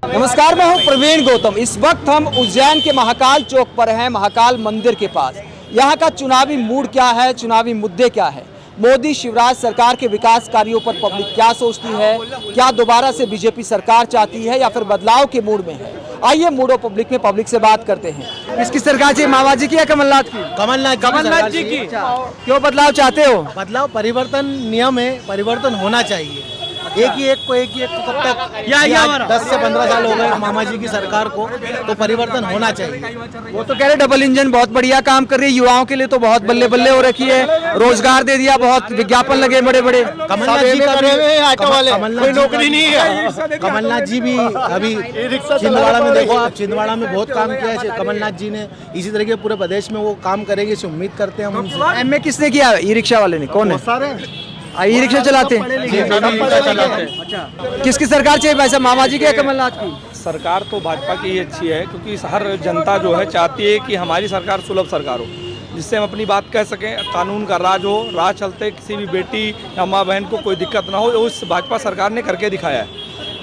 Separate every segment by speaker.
Speaker 1: नमस्कार, मैं हूं प्रवीण गौतम। इस वक्त हम उज्जैन के महाकाल चौक पर हैं, महाकाल मंदिर के पास। यहां का चुनावी मूड क्या है, चुनावी मुद्दे क्या है, मोदी शिवराज सरकार के विकास कार्यों पर पब्लिक क्या सोचती है, क्या दोबारा से बीजेपी सरकार चाहती है या फिर बदलाव के मूड में है। आइए मूड ऑफ पब्लिक में पब्लिक से बात करते हैं। किसकी सरकार चाहिए, मायावती जी की या कमलनाथ की?
Speaker 2: कमलनाथ जी की।
Speaker 1: क्यों बदलाव चाहते हो?
Speaker 2: बदलाव, परिवर्तन नियम है, परिवर्तन होना चाहिए। एक ही एक को कब तक या 10 से 15 साल हो गए मामा जी की सरकार को, तो परिवर्तन होना चाहिए।
Speaker 1: वो तो कह रहे डबल इंजन बहुत बढ़िया काम कर रही है, युवाओं के लिए तो बहुत बल्ले बल्ले हो रखी है, रोजगार दे दिया, बहुत विज्ञापन लगे बड़े बड़े।
Speaker 2: कमलनाथ जी का ऑटो वाले कोई नौकरी नहीं है। कमलनाथ जी भी अभी छिंदवाड़ा में देखो आप, छिंदवाड़ा में बहुत काम किया है कमलनाथ जी ने। इसी तरह के पूरे प्रदेश में वो काम करेंगे, इसे उम्मीद करते हैं हम उनसे।
Speaker 1: एमए किसने किया? ई रिक्शा वाले ने। कौन है?
Speaker 2: सारे
Speaker 1: ई रिक्शा चलाते हैं। किसकी सरकार चाहिए भाई साहब, मामा जी की या कमलनाथ की?
Speaker 3: सरकार तो भाजपा की ही अच्छी है, क्योंकि हर जनता जो है चाहती है कि हमारी सरकार सुलभ सरकार हो, जिससे हम अपनी बात कह सकें, कानून का राज हो, राज चलते किसी भी बेटी या माँ बहन को कोई दिक्कत ना हो। उस भाजपा सरकार ने करके दिखाया है।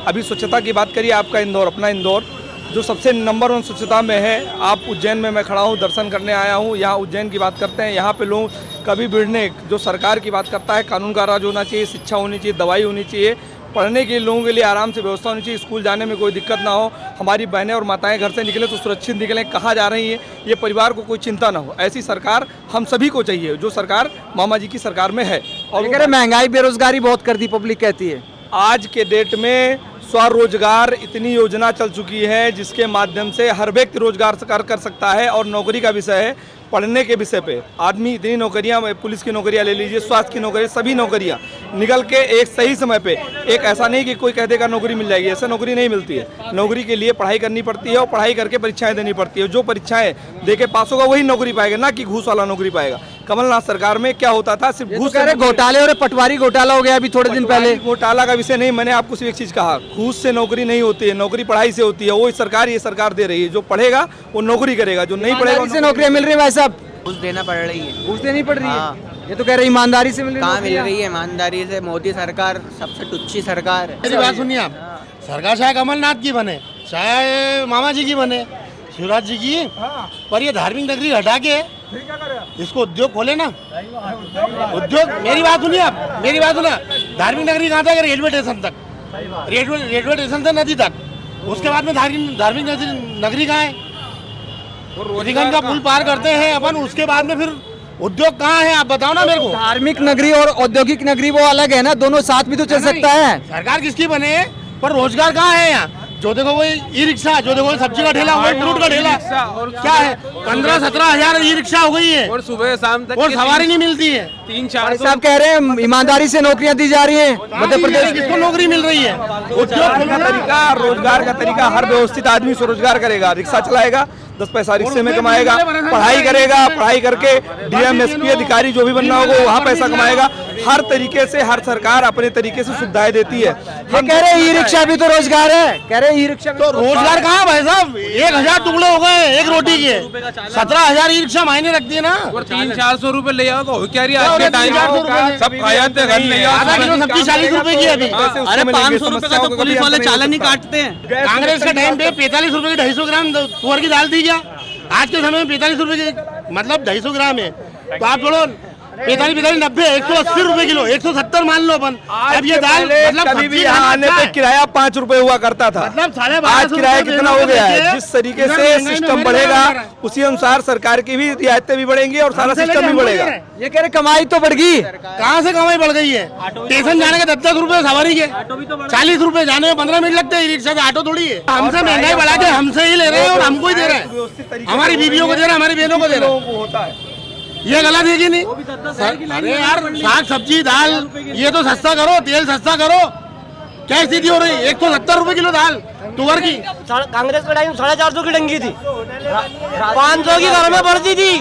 Speaker 3: अभी स्वच्छता की बात करिए, आपका इंदौर, अपना इंदौर जो सबसे नंबर 1 स्वच्छता में है। आप उज्जैन में मैं खड़ा हूँ, दर्शन करने आया हूँ। यहाँ उज्जैन की बात करते हैं, यहाँ पे लोग कभी भिड़ने, जो सरकार की बात करता है, कानून का राज होना चाहिए, शिक्षा होनी चाहिए, दवाई होनी चाहिए, पढ़ने के लोगों के लिए आराम से व्यवस्था होनी चाहिए, स्कूल जाने में कोई दिक्कत ना हो, हमारी बहनें और माताएं घर से निकले तो सुरक्षित निकलें, कहाँ जा रही हैं, ये परिवार को कोई चिंता ना हो। ऐसी सरकार हम सभी को चाहिए, जो सरकार मामा जी की सरकार में है। और
Speaker 1: कह रहे महंगाई बेरोजगारी बहुत कर दी, पब्लिक कहती है।
Speaker 3: आज के डेट में स्वरोजगार इतनी योजना चल चुकी है, जिसके माध्यम से हर व्यक्ति रोजगार कर सकता है। और नौकरी का विषय है, पढ़ने के विषय पे आदमी इतनी नौकरियां, पुलिस की नौकरियां ले लीजिए, स्वास्थ्य की नौकरी, सभी नौकरियां निकल के एक सही समय पे, एक ऐसा नहीं कि कोई कह देगा नौकरी मिल जाएगी, ऐसा नौकरी नहीं मिलती है। नौकरी के लिए पढ़ाई करनी पड़ती है और पढ़ाई करके परीक्षाएं देनी पड़ती है। जो परीक्षाएं देके पास होगा वही नौकरी पाएगा, ना कि घूस वाला नौकरी पाएगा। कमलनाथ सरकार में क्या होता था, सिर्फ घूस।
Speaker 1: कह रहे घोटाले और पटवारी घोटाला हो गया अभी थोड़े दिन पहले।
Speaker 3: घोटाला का विषय नहीं, मैंने आपको सिर्फ एक चीज कहा, घूस से नौकरी नहीं होती है, नौकरी पढ़ाई से होती है। वो सरकार, ये सरकार दे रही है। जो पढ़ेगा वो नौकरी करेगा, जो नहीं पढ़ेगा
Speaker 1: से नौकरियां मिल रही है। भाई साहब,
Speaker 4: घूस देना पड़ रही है।
Speaker 1: घूस देनी पड़ रही है। ये तो कह रहे ईमानदारी से मिल रही है।
Speaker 4: कहाँ मिल रही है ईमानदारी से? मोदी सरकार सबसे टुच्ची सरकार है।
Speaker 2: मेरी बात सुनिए आप, सरकार चाहे कमलनाथ की बने, चाहे मामा जी की बने, शिवराज जी की, पर ये धार्मिक नगरी हटा के इसको उद्योग खोले ना। उद्योग, मेरी बात सुनिए आप, मेरी बात सुना। धार्मिक नगरी कहाँ तक? रेलवे स्टेशन तक, रेलवे स्टेशन से नदी तक। उसके बाद में धार्मिक नगरी कहाँ है? रोहिगंज का पुल पार करते हैं अपन, उसके बाद में फिर उद्योग कहाँ है? आप बताओ ना मेरे को।
Speaker 1: धार्मिक नगरी और औद्योगिक नगरी वो अलग है ना, दोनों साथ भी तो चल सकता है।
Speaker 2: सरकार किसकी बने, पर रोजगार कहाँ है यहाँ? जो देखो वही ई रिक्शा, जो देखो सब्जी का ठेला, वही फ्रूट का ठेला, क्या है? 15-17 हजार ई रिक्शा हो गई है, और सुबह शाम तक और सवारी नहीं मिलती है।
Speaker 1: 3-4 साहब कह रहे हैं ईमानदारी से नौकरियां दी जा रही है मध्य प्रदेश।
Speaker 2: किसको नौकरी मिल रही है?
Speaker 3: उद्योग का तरीका, रोजगार का तरीका, हर व्यवस्थित आदमी स्वरोजगार करेगा, रिक्शा चलाएगा, 10 पैसा रिक्शे में कमाएगा, पढ़ाई करेगा, पढ़ाई करके डीएम एसपी अधिकारी जो भी बनना होगा वहाँ पैसा कमाएगा। हर तरीके से हर सरकार अपने तरीके से सुविधाएं देती है।
Speaker 1: हम कह रहे हैं ई रिक्शा भी तो रोजगार है, कह रहे हैं ई रिक्शा
Speaker 2: तो रोजगार कहाँ भाई साहब? 1000 टुकड़े हो गए एक रोटी के, 17,000 ई रिक्शा मायने रखती है ना।
Speaker 5: 300-400 रुपए ले आओ तो क्या आज के टाइम सब
Speaker 2: आधा किलो सब्जी 40 रुपए की अभी।
Speaker 5: अरे 500 रुपए का तो पुलिस वाले चालान ही काटते हैं।
Speaker 2: कांग्रेस के टाइम पे 45 रुपए की 250 ग्राम तुअर की दाल दी क्या? आज के समय में 45 रुपए की, मतलब 250 ग्राम है, तो आप छोड़ो 45, 90, 180 रुपए किलो, 170 मान लो अपन। अब ये दाल मतलब
Speaker 3: कभी भी यहाँ आने पे किराया 5 रुपए हुआ करता था,
Speaker 2: मतलब 1250
Speaker 3: आज किराया कितना हो गया है? जिस तरीके से सिस्टम बढ़ेगा उसी अनुसार सरकार की भी रियायतें भी बढ़ेंगी और सारा सिस्टम भी बढ़ेगा।
Speaker 1: ये कह रहे कमाई तो बढ़ गई,
Speaker 2: कहाँ से कमाई बढ़ गई है? स्टेशन जाने के 10-10 रुपए सवारी के, 40 रुपए जाने में 15 मिनट लगते हैं। रिक्शा से ऑटो थोड़ी है। हमसे महंगाई बढ़ा के हमसे ही ले रहे हैं और हमको ही दे रहे हैं, हमारी बीवियों को दे रहे हैं, हमारी बहनों को दे रहे हैं। ये गलत है कि नहीं? अरे यार, साग सब्जी दाल ये तो सस्ता करो, तेल सस्ता करो। क्या स्थिति हो रही है? 170 रुपए किलो दाल तुअर की।
Speaker 6: कांग्रेस के टाइम 450 की टंकी थी, 500 की घर में पड़ती थी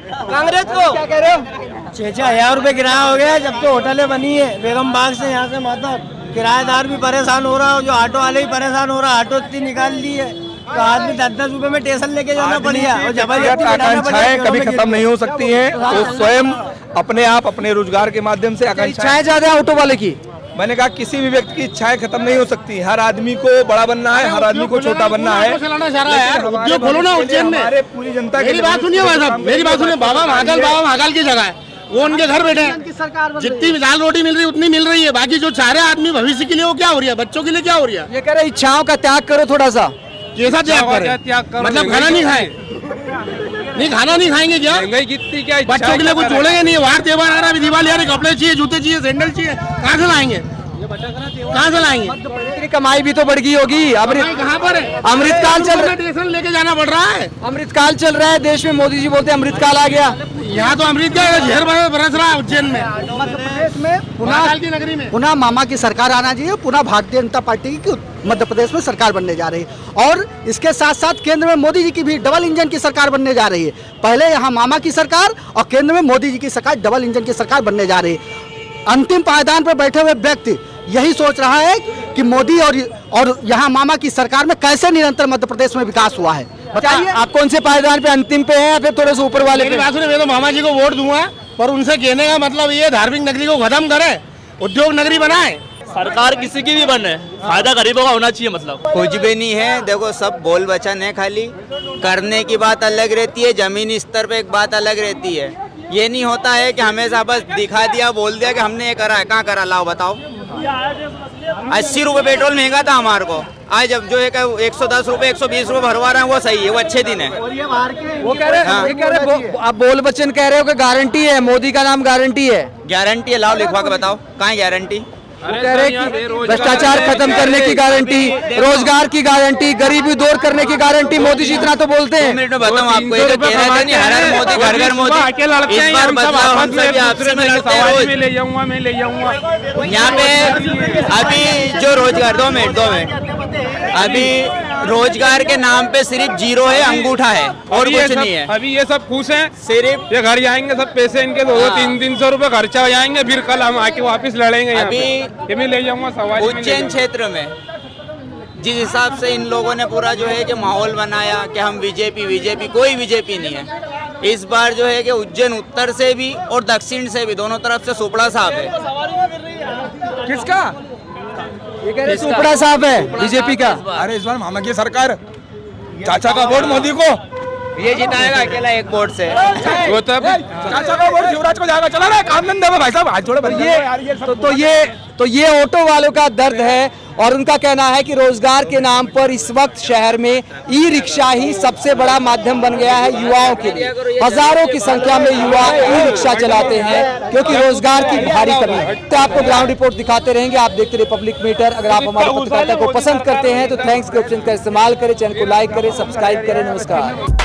Speaker 6: कांग्रेस को। क्या कह रहे हो? 6,000 रुपए किराया हो गया जब तो होटलें बनी है। बेगम बाग से यहाँ से माता, किराएदार भी परेशान हो रहा है, जो ऑटो वाले भी परेशान हो रहा है। ऑटो इतनी निकाल ली है तो आदमी 10-10 रुपए में स्टेशन लेके जाना बढ़िया। और जबरदस्ती
Speaker 3: आकांक्षाएं कभी खत्म नहीं हो सकती हैं, वो स्वयं अपने आप अपने रोजगार के माध्यम से आकांक्षाएं
Speaker 1: ज्यादा ऑटो वाले की
Speaker 3: मैंने कहा किसी भी व्यक्ति की इच्छाएं खत्म नहीं हो सकती, हर आदमी को बड़ा बनना है, हर आदमी को छोटा बनना है।
Speaker 2: चलाना चाह रहा है यार, उद्योग खोलो ना उज्जैन में।
Speaker 3: हमारे पूरी जनता
Speaker 2: मेरी बात सुनिए भाई साहब, मेरी बात सुनिए। बाबा महाकाल की जगह है, वो उनके घर बैठे हैं, जितनी दाल रोटी मिल रही है उतनी मिल रही है। बाकी जो चाह रहे आदमी भविष्य के लिए वो क्या हो रही है, बच्चों के लिए क्या हो रही है?
Speaker 1: ये कह रहे इच्छाओं का त्याग करो थोड़ा सा।
Speaker 2: कैसा त्याग करें? मतलब खाना नहीं खाए, नहीं खाना नहीं खाएंगे क्या?
Speaker 5: महंगाई कितनी, क्या
Speaker 2: बच्चों के लिए कुछ छोड़ेंगे नहीं। वार त्योहार आ रहा है, दिवाली आ रही, कपड़े चाहिए, जूते चाहिए, सैंडल चाहिए, कहाँ से लाएंगे? कहाँ से लाएंगे?
Speaker 1: इतनी कमाई भी तो बढ़ गई होगी।
Speaker 2: कहाँ पर है?
Speaker 1: अमृतकाल चल रहा है,
Speaker 2: टेंशन लेके जाना पड़ रहा है।
Speaker 1: अमृतकाल चल रहा है देश में, मोदी जी बोलते हैं अमृतकाल आ गया।
Speaker 2: यहाँ तो अमृत का झेर बरस रहा है उज्जैन में,
Speaker 6: मध्य प्रदेश में
Speaker 2: महाकाल की नगरी में।
Speaker 6: पुनः मामा की सरकार आना चाहिए, पुनः भारतीय जनता पार्टी की मध्य प्रदेश में सरकार बनने जा रही है। और इसके साथ साथ केंद्र में मोदी जी की भी डबल इंजन की सरकार बनने जा रही है। पहले यहाँ मामा की सरकार और केंद्र में मोदी जी की सरकार, डबल इंजन की सरकार बनने जा रही है। अंतिम पायदान पर बैठे हुए व्यक्ति यही सोच रहा है कि मोदी और यहाँ मामा की सरकार में कैसे निरंतर मध्य प्रदेश में विकास हुआ है।
Speaker 1: बताइए आप कौन से पायदान पे, अंतिम पे हैं या फिर थोड़े से ऊपर वाले पे?
Speaker 2: मेरी बात सुनिए, मैं तो मामा जी को वोट दूंगा, पर उनसे कहने का मतलब ये धार्मिक नगरी को खत्म करे, उद्योग नगरी बनाए।
Speaker 7: सरकार किसी की भी बने, फायदा गरीबों का होना चाहिए। मतलब
Speaker 4: कुछ भी नहीं है, देखो सब बोल वचन है, खाली करने की बात अलग रहती है, जमीनी स्तर पे एक बात अलग रहती है। ये नहीं होता है कि हमेशा बस दिखा दिया, बोल दिया कि हमने ये करा है। कहाँ करा, लाओ बताओ। 80 रुपए पेट्रोल महंगा था हमारे को, आज जब जो है 110 रुपए 120 रुपए भरवा रहे हैं, वो सही है, वो अच्छे दिन है।
Speaker 1: वो कह रहे आप बोल वचन कह रहे हो कि गारंटी है, मोदी का नाम गारंटी है।
Speaker 4: गारंटी है, लाओ लिखवा के बताओ, कहाँ है गारंटी?
Speaker 1: वो कह रहे हैं कि भ्रष्टाचार खत्म करने की गारंटी, रोजगार की गारंटी, गरीबी दूर करने की गारंटी। मोदी जी इतना तो बोलते हैं।
Speaker 4: 2 मिनट में बताऊं आपको, ये कह रहे थे नहीं, हर हर मोदी घर घर मोदी। इस बार बदलाव हम सभी आपसे मिलते हैं रोज।
Speaker 5: मैं ले जाऊंगा
Speaker 4: यहाँ पे अभी जो रोजगार, 2 मिनट, अभी रोजगार के नाम पे सिर्फ जीरो है, अंगूठा है और कुछ नहीं है।
Speaker 5: अभी ये सब खुश हैं,
Speaker 4: सिर्फ
Speaker 5: ये घर जाएंगे सब पैसे इनके 200-300 रुपए खर्चा हो जाएंगे, फिर कल हम आके वापस लड़ेंगे।
Speaker 4: अभी
Speaker 5: ये मैं ले जाऊंगा सवारी।
Speaker 4: उज्जैन क्षेत्र में जिस हिसाब से इन लोगों ने पूरा जो है कि माहौल बनाया कि हम बीजेपी, कोई बीजेपी नहीं है। इस बार जो है कि उज्जैन उत्तर से भी और दक्षिण से भी, दोनों तरफ से सुपड़ा साहब है।
Speaker 3: किसका?
Speaker 1: ये कह रहे सुपड़ा साहब है बीजेपी का।
Speaker 3: अरे इस बार मामा की सरकार, चाचा का वोट मोदी को,
Speaker 4: ये जिताएगा अकेला एक वोट से।
Speaker 5: वो तब
Speaker 3: चाचा का वोट शिवराज को जाएगा। चला ना काम धंधे में भाई साहब, हाथ जोड़े
Speaker 1: तो ये ऑटो वालों का दर्द है और उनका कहना है कि रोजगार के नाम पर इस वक्त शहर में ई रिक्शा ही सबसे बड़ा माध्यम बन गया है युवाओं के लिए। हजारों की संख्या में युवा ई रिक्शा चलाते हैं क्योंकि रोजगार की भारी कमी है। तो आपको ग्राउंड रिपोर्ट दिखाते रहेंगे, आप देखते रहे पब्लिक मीटर। अगर आप हमारे पत्रकारिता को पसंद करते हैं तो थैंक्स के ऑप्शन का इस्तेमाल करें, चैनल को लाइक करें, सब्सक्राइब करें। नमस्कार।